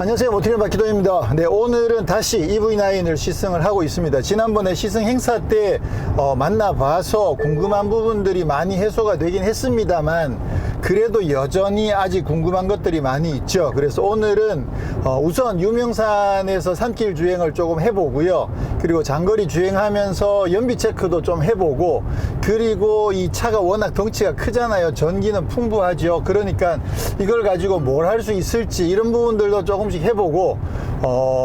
안녕하세요, 모티리얼 박기동입니다. 네, 오늘은 다시 EV9을 시승을 하고 있습니다. 지난번에 시승 행사 때 만나봐서 궁금한 부분들이 많이 해소가 되긴 했습니다만 그래도 여전히 아직 궁금한 것들이 많이 있죠. 그래서 오늘은 우선 유명산에서 산길 주행을 조금 해보고요. 그리고 장거리 주행하면서 연비 체크도 좀 해보고, 그리고 이 차가 워낙 덩치가 크잖아요. 전기는 풍부하죠. 그러니까 이걸 가지고 뭘 할 수 있을지 이런 부분들도 조금씩 해보고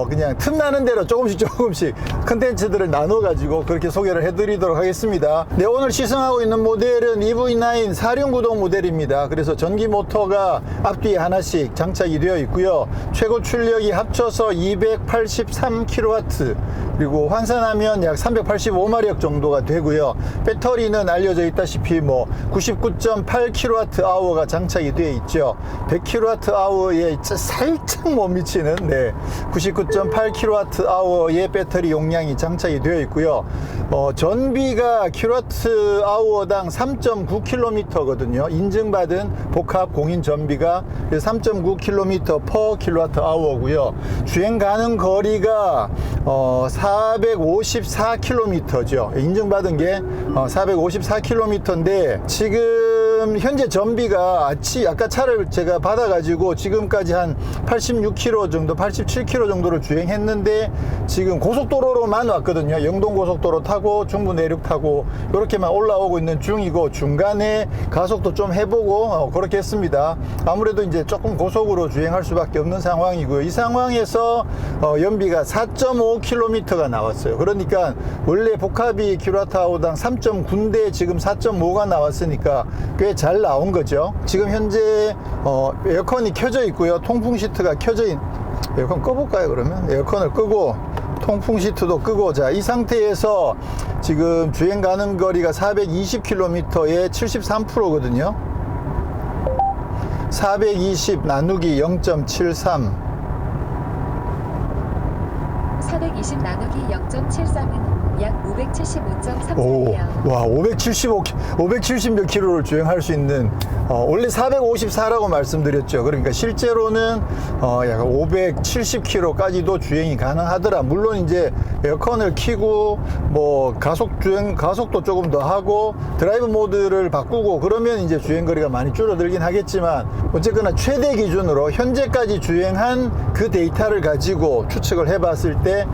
그냥 틈나는 대로 조금씩 컨텐츠들을 나눠 가지고 그렇게 소개를 해드리도록 하겠습니다. 네, 오늘 시승하고 있는 모델은 EV9 4륜구동 모델입니다. 그래서 전기 모터가 앞뒤에 하나씩 장착이 되어 있고요. 최고 출력이 합쳐서 283kW, 그리고 환산하면 약 385마력 정도가 되고요. 배터리는 알려져 있다시피 99.8kWh가 장착이 되어 있죠. 100kWh에 살짝 못 미치는 99.8kWh의 배터리 용량이 장착이 되어 있고요. 전비가 kWh당 3.9km거든요. 인증받은 복합 공인 전비가 3.9km per kWh고요. 주행 가는 거리가 454km죠. 인증받은 게 454km인데 지금 현재 전비가 아까 차를 제가 받아가지고 지금까지 한 86km 정도, 87km 정도를 주행했는데 지금 고속도로로만 왔거든요. 영동고속도로 타고 중부 내륙 타고 이렇게만 올라오고 있는 중이고, 중간에 가속도 좀 해보고 그렇게 했습니다. 아무래도 이제 조금 고속으로 주행할 수밖에 없는 상황이고요. 이 상황에서 연비가 4.5km가 나왔어요. 그러니까 원래 복합이 kWh당 3.9인데 지금 4.5가 나왔으니까 꽤 잘 나온 거죠. 지금 현재 에어컨이 켜져 있고요. 통풍 시트가 켜져 있는, 에어컨 꺼볼까요? 그러면 에어컨을 끄고 통풍 시트도 끄고, 자, 이 상태에서 지금 주행 가는 거리가 420km에 73%거든요 420 나누기 0.73, 420 나누기 0.73은 약 575.3km예요. 와, 570몇 킬로를 주행할 수 있는, 원래 454라고 말씀드렸죠. 그러니까 실제로는 약 570km까지도 주행이 가능하더라. 물론 이제 에어컨을 켜고 가속도 조금 더 하고 드라이브 모드를 바꾸고 그러면 이제 주행 거리가 많이 줄어들긴 하겠지만, 어쨌거나 최대 기준으로 현재까지 주행한 그 데이터를 가지고 추측을 해봤을 때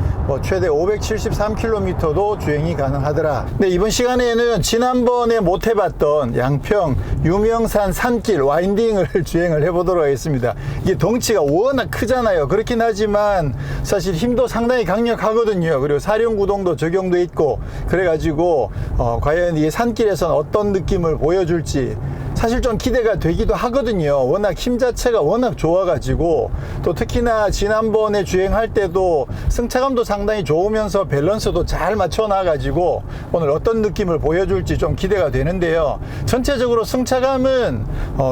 최대 573km도 주행이 가능하더라. 네, 이번 시간에는 지난번에 못 해봤던 양평 유명산 산길 와인딩을 주행을 해보도록 하겠습니다. 이게 덩치가 워낙 크잖아요. 그렇긴 하지만 사실 힘도 상당히 강력하거든요. 그리고 사륜구동도 적용돼 있고, 그래가지고 과연 이 산길에선 어떤 느낌을 보여줄지 사실 좀 기대가 되기도 하거든요. 워낙 힘 자체가 워낙 좋아가지고, 또 특히나 지난번에 주행할 때도 승차감도 상당히 좋으면서 밸런스도 잘 맞춰놔가지고 오늘 어떤 느낌을 보여줄지 좀 기대가 되는데요. 전체적으로 승차감은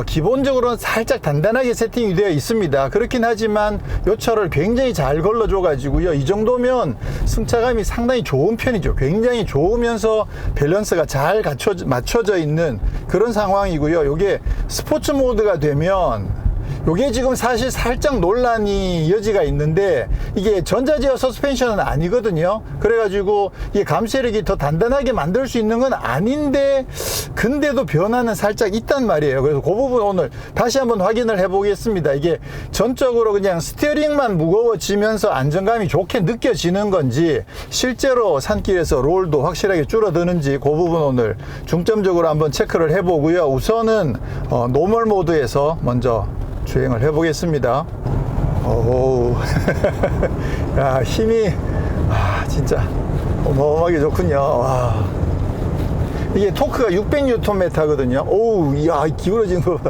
기본적으로는 살짝 단단하게 세팅이 되어 있습니다. 그렇긴 하지만 요철을 굉장히 잘 걸러줘가지고요. 이 정도면 승차감이 상당히 좋은 편이죠. 굉장히 좋으면서 밸런스가 잘 맞춰져 있는 그런 상황이고요. 요게 스포츠 모드가 되면 요게 지금 사실 살짝 논란이 여지가 있는데, 이게 전자제어 서스펜션은 아니거든요. 그래가지고 이게 감시력이 더 단단하게 만들 수 있는 건 아닌데, 근데도 변화는 살짝 있단 말이에요. 그래서 그 부분 오늘 다시 한번 확인을 해보겠습니다. 이게 전적으로 그냥 스티어링만 무거워지면서 안정감이 좋게 느껴지는 건지, 실제로 산길에서 롤도 확실하게 줄어드는지 그 부분 오늘 중점적으로 한번 체크를 해보고요. 우선은 노멀 모드에서 먼저 주행을 해보겠습니다. 오, 야, 힘이 진짜 어마어마하게 좋군요. 와. 이게 토크가 600Nm거든요. 오우, 이야, 기울어지는 거 봐.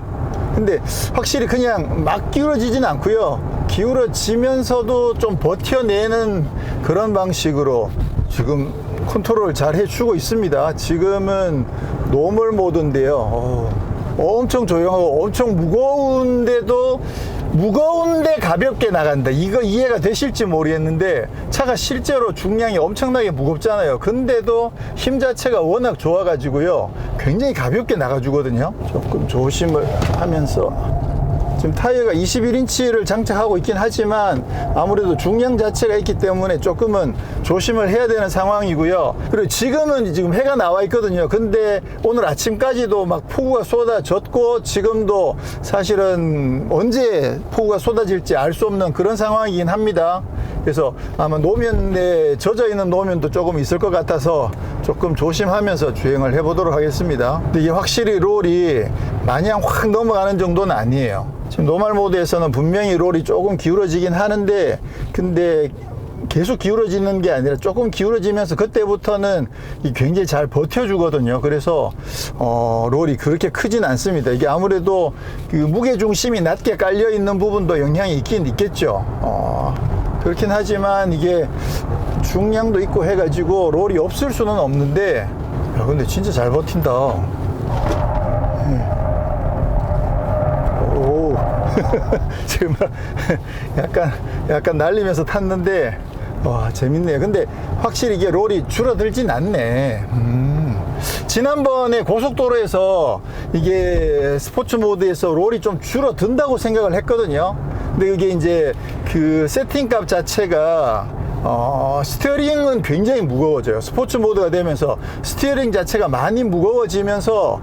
근데 확실히 그냥 막 기울어지진 않고요. 기울어지면서도 좀 버텨내는 그런 방식으로 지금 컨트롤을 잘 해주고 있습니다. 지금은 노멀 모드인데요. 엄청 조용하고 엄청 무거운데 가볍게 나간다. 이거 이해가 되실지 모르겠는데, 차가 실제로 중량이 엄청나게 무겁잖아요. 근데도 힘 자체가 워낙 좋아가지고요, 굉장히 가볍게 나가주거든요. 조금 조심을 하면서 지금 타이어가 21인치를 장착하고 있긴 하지만 아무래도 중량 자체가 있기 때문에 조금은 조심을 해야 되는 상황이고요. 그리고 지금은 지금 해가 나와 있거든요. 근데 오늘 아침까지도 막 폭우가 쏟아졌고 지금도 사실은 언제 폭우가 쏟아질지 알 수 없는 그런 상황이긴 합니다. 그래서 아마 노면에 젖어 있는 노면도 조금 있을 것 같아서 조금 조심하면서 주행을 해보도록 하겠습니다. 근데 이게 확실히 롤이 마냥 확 넘어가는 정도는 아니에요. 지금 노멀 모드에서는 분명히 롤이 조금 기울어지긴 하는데 근데 계속 기울어지는 게 아니라 조금 기울어지면서 그때부터는 굉장히 잘 버텨주거든요. 그래서 롤이 그렇게 크진 않습니다. 이게 아무래도 그 무게중심이 낮게 깔려 있는 부분도 영향이 있긴 있겠죠. 그렇긴 하지만 이게 중량도 있고 해가지고 롤이 없을 수는 없는데 야, 근데 진짜 잘 버틴다. 오 지금 약간 날리면서 탔는데 와 재밌네요. 근데 확실히 이게 롤이 줄어들진 않네. 지난번에 고속도로에서 이게 스포츠 모드에서 롤이 좀 줄어든다고 생각을 했거든요. 근데 이게 이제 그 세팅값 자체가 스티어링은 굉장히 무거워져요. 스포츠 모드가 되면서 스티어링 자체가 많이 무거워지면서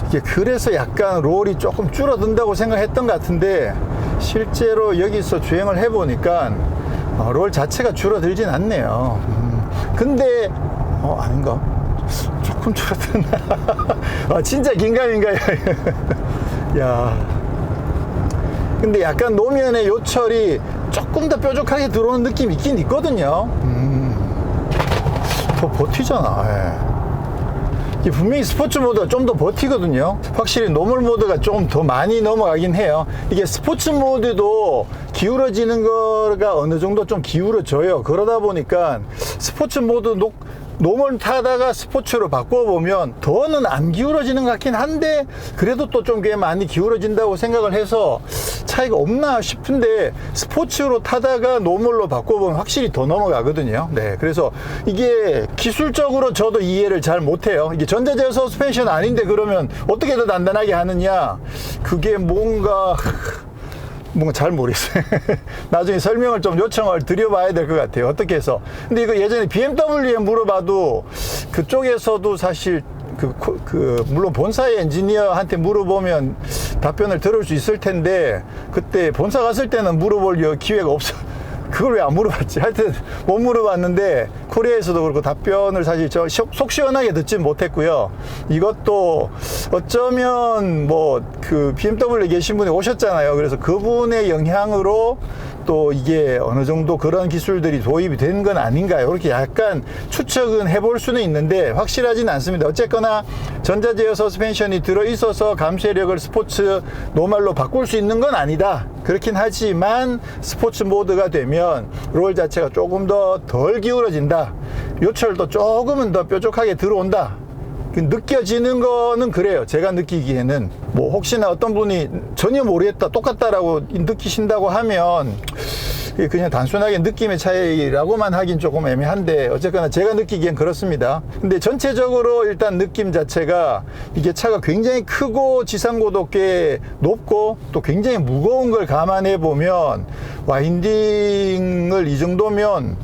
이게 그래서 약간 롤이 조금 줄어든다고 생각했던 것 같은데 실제로 여기서 주행을 해보니까 롤 자체가 줄어들진 않네요. 근데 아닌가? 조금 줄어드나? 진짜 긴가민가요? 야. 근데 약간 노면의 요철이 조금 더 뾰족하게 들어오는 느낌이 있긴 있거든요. 더 버티잖아. 이게 분명히 스포츠 모드가 좀 더 버티거든요. 확실히 노멀 모드가 좀 더 많이 넘어가긴 해요. 이게 스포츠 모드도 기울어지는 거가 어느 정도 좀 기울어져요. 그러다 보니까 스포츠 모드 노멀 타다가 스포츠로 바꿔보면 더는 안 기울어지는 것 같긴 한데 그래도 또 좀 꽤 많이 기울어진다고 생각을 해서 차이가 없나 싶은데 스포츠로 타다가 노멀로 바꿔보면 확실히 더 넘어가거든요. 네, 그래서 이게 기술적으로 저도 이해를 잘 못해요. 이게 전자제어 서스펜션 아닌데 그러면 어떻게 더 단단하게 하느냐? 그게 뭔가 잘 모르겠어요. 나중에 설명을 좀 요청을 드려봐야 될 것 같아요. 어떻게 해서. 근데 이거 예전에 BMW에 물어봐도 그쪽에서도 사실 물론 본사의 엔지니어한테 물어보면 답변을 들을 수 있을 텐데 그때 본사 갔을 때는 물어볼 기회가 없어. 그걸 왜 안 물어봤지? 하여튼 못 물어봤는데 코리아에서도 그렇고 답변을 사실 속 시원하게 듣진 못했고요. 이것도 어쩌면 그 BMW에 계신 분이 오셨잖아요. 그래서 그분의 영향으로 또 이게 어느 정도 그런 기술들이 도입이 된 건 아닌가요? 그렇게 약간 추측은 해볼 수는 있는데 확실하진 않습니다. 어쨌거나 전자제어 서스펜션이 들어있어서 감쇄력을 스포츠 노멀로 바꿀 수 있는 건 아니다. 그렇긴 하지만 스포츠 모드가 되면 롤 자체가 조금 더 덜 기울어진다. 요철도 조금은 더 뾰족하게 들어온다. 느껴지는 거는 그래요. 제가 느끼기에는 혹시나 어떤 분이 전혀 모르겠다 똑같다라고 느끼신다고 하면 그냥 단순하게 느낌의 차이라고만 하긴 조금 애매한데 어쨌거나 제가 느끼기엔 그렇습니다. 근데 전체적으로 일단 느낌 자체가 이게 차가 굉장히 크고 지상고도 꽤 높고 또 굉장히 무거운 걸 감안해 보면 와인딩을 이 정도면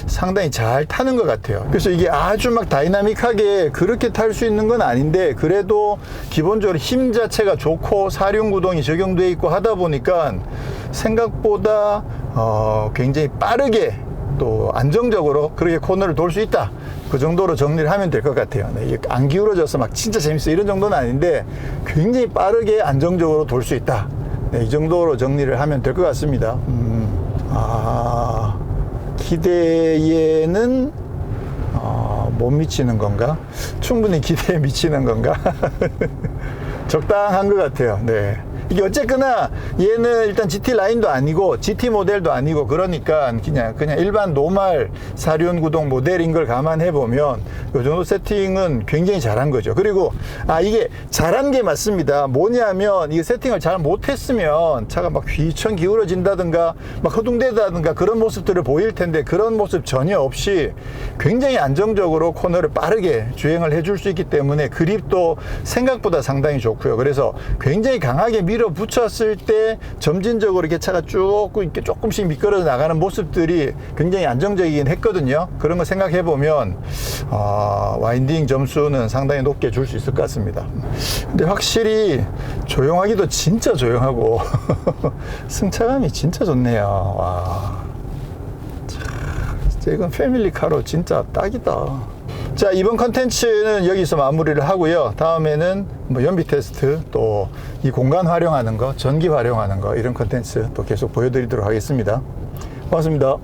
상당히 잘 타는 것 같아요. 그래서 이게 아주 막 다이나믹하게 그렇게 탈 수 있는 건 아닌데 그래도 기본적으로 힘 자체가 좋고 사륜구동이 적용되어 있고 하다 보니까 생각보다 굉장히 빠르게 또 안정적으로 그렇게 코너를 돌 수 있다. 그 정도로 정리를 하면 될 것 같아요. 네, 이게 안 기울어져서 막 진짜 재밌어 이런 정도는 아닌데 굉장히 빠르게 안정적으로 돌 수 있다. 네, 이 정도로 정리를 하면 될 것 같습니다. 기대에는 못 미치는 건가? 충분히 기대에 미치는 건가? 적당한 것 같아요. 네. 이게 어쨌거나 얘는 일단 GT 라인도 아니고 GT 모델도 아니고 그러니까 그냥 일반 노멀 사륜 구동 모델인 걸 감안해 보면 이 정도 세팅은 굉장히 잘한 거죠. 그리고 이게 잘한 게 맞습니다. 뭐냐면 이 세팅을 잘 못했으면 차가 막 휘청 기울어진다든가 막 허둥대다든가 그런 모습들을 보일 텐데 그런 모습 전혀 없이 굉장히 안정적으로 코너를 빠르게 주행을 해줄 수 있기 때문에 그립도 생각보다 상당히 좋고요. 그래서 굉장히 강하게 밀어붙였을 때 점진적으로 이렇게 차가 쭉 이렇게 조금씩 미끄러져 나가는 모습들이 굉장히 안정적이긴 했거든요. 그런 거 생각해 보면 와인딩 점수는 상당히 높게 줄 수 있을 것 같습니다. 근데 확실히 조용하기도 진짜 조용하고 승차감이 진짜 좋네요. 와, 진짜 이건 패밀리카로 진짜 딱이다. 자, 이번 컨텐츠는 여기서 마무리를 하고요. 다음에는 뭐 연비 테스트, 또 이 공간 활용하는 거, 전기 활용하는 거, 이런 컨텐츠 또 계속 보여드리도록 하겠습니다. 고맙습니다.